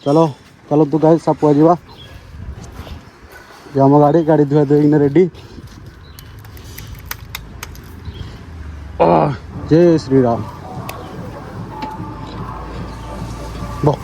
चलो चलो तू गाइस सापुआ जीवा जो आम गाड़ी गाड़ी धुआ धुई रेडी। जय श्री राम। बो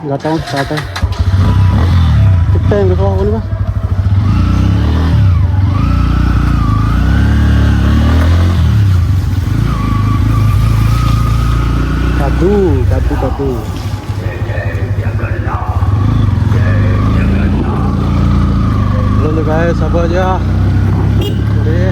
जाता हूँ स्टार्ट है। कितना टाइम रखा होगा बोलूँगा। कादू कादू कादू lo guys apa aja udah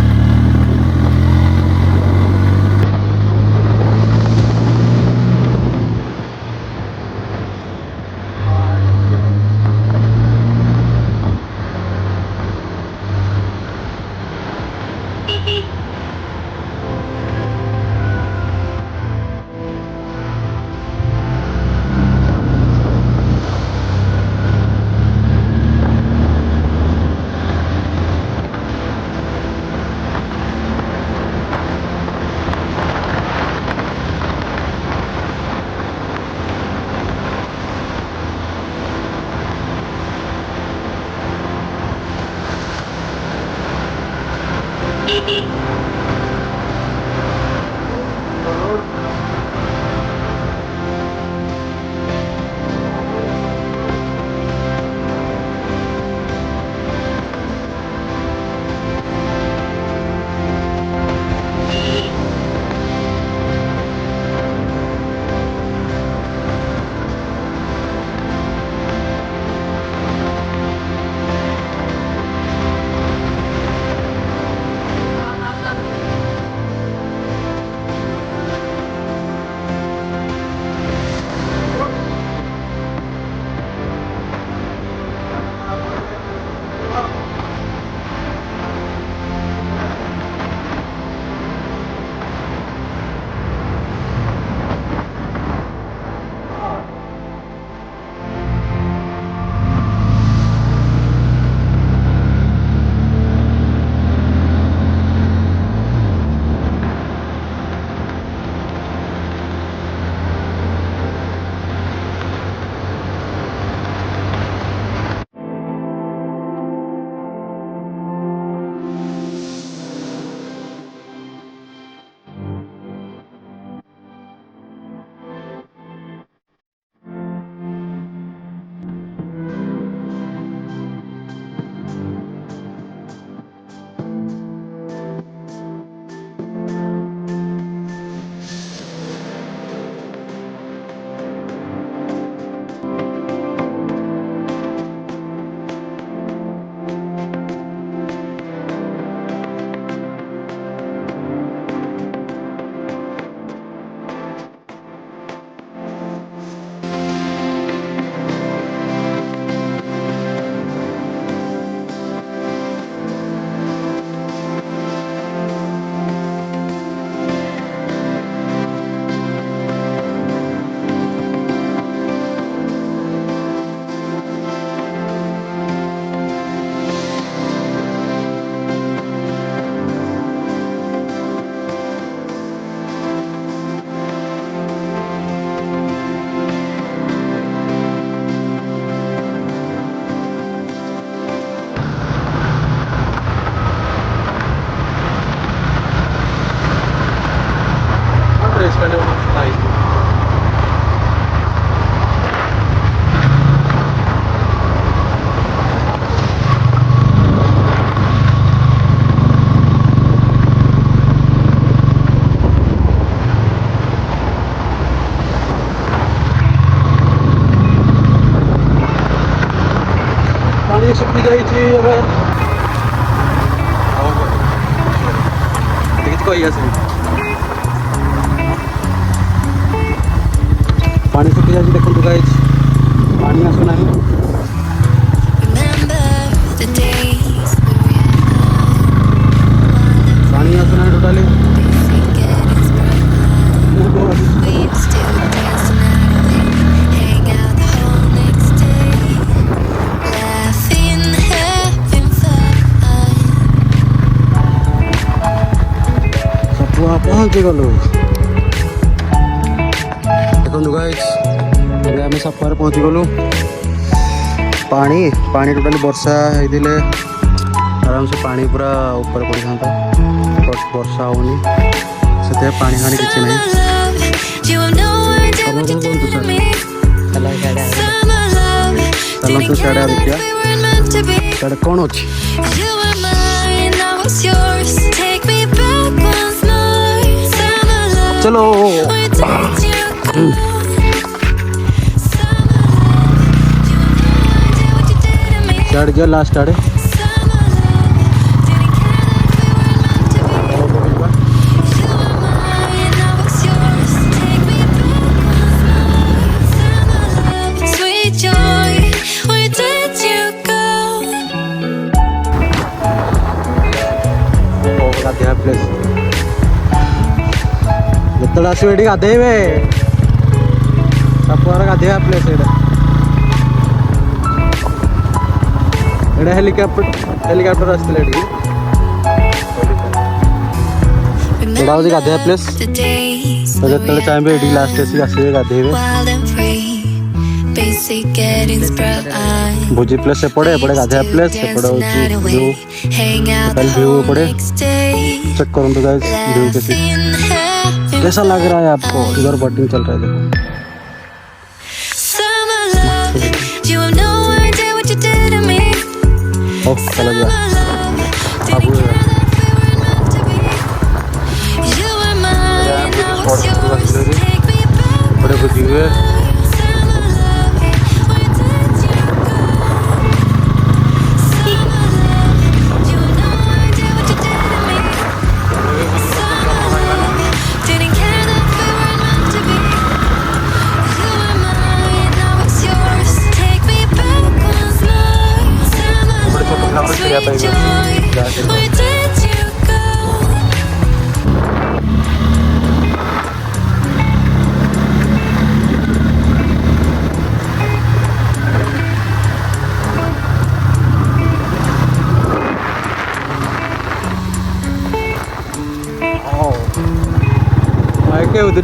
पानी सुखी जाइए अगर पानी सुखी जाए देखो गाइस पानी आसुना है। टोटाली सपुआ पहुँची गलु देखो गाइस आम सपुआ पहुँची गलु पानी पानी टोटाली वर्षा होते आराम से पानी पूरा ऊपर पड़ था बट वर्षा होनी से पानी हानि किसी नहीं चलतु साढ़े देखिए साढ़े कौन अच्छी चलो साढ़े जो लास्ट आड़े प्लेस जितने आसो ये गाधेबे सपुआर गाधेवा प्लेस ये हेलिकॉप्टर आसते एटा हूँ गाधेवा प्लेस तो जो चाहिए ये लास्ट आसिक आसवे गाधेबे भोजी प्लेस सेपटे एपटे गाधेवा प्लेस सेपटे हूँ व्यू टोटल व्यू एपटे चेक करूँ गाइस व्यू कैसा लग रहा है आपको इधर बोटिंग चल रहा है देखो चला गया बड़े भोजी हुए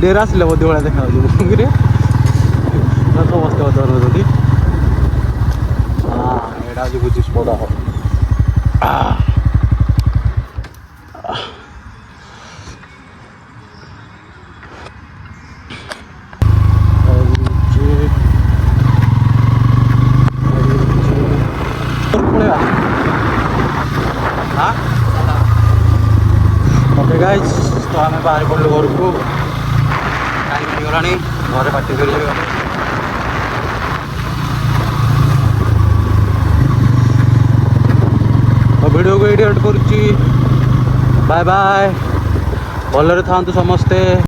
डेरा आसले बोधे भाया देखा मुझे समस्त बता हाँ एटा हूँ भोजी स्पॉट ओके गाइस तो आम बाहर पड़ू घर को टाइम होगला घरे पार्टी कर वीडियो को एडिट करुच्ची बाय बाय भलरे था समस्ते।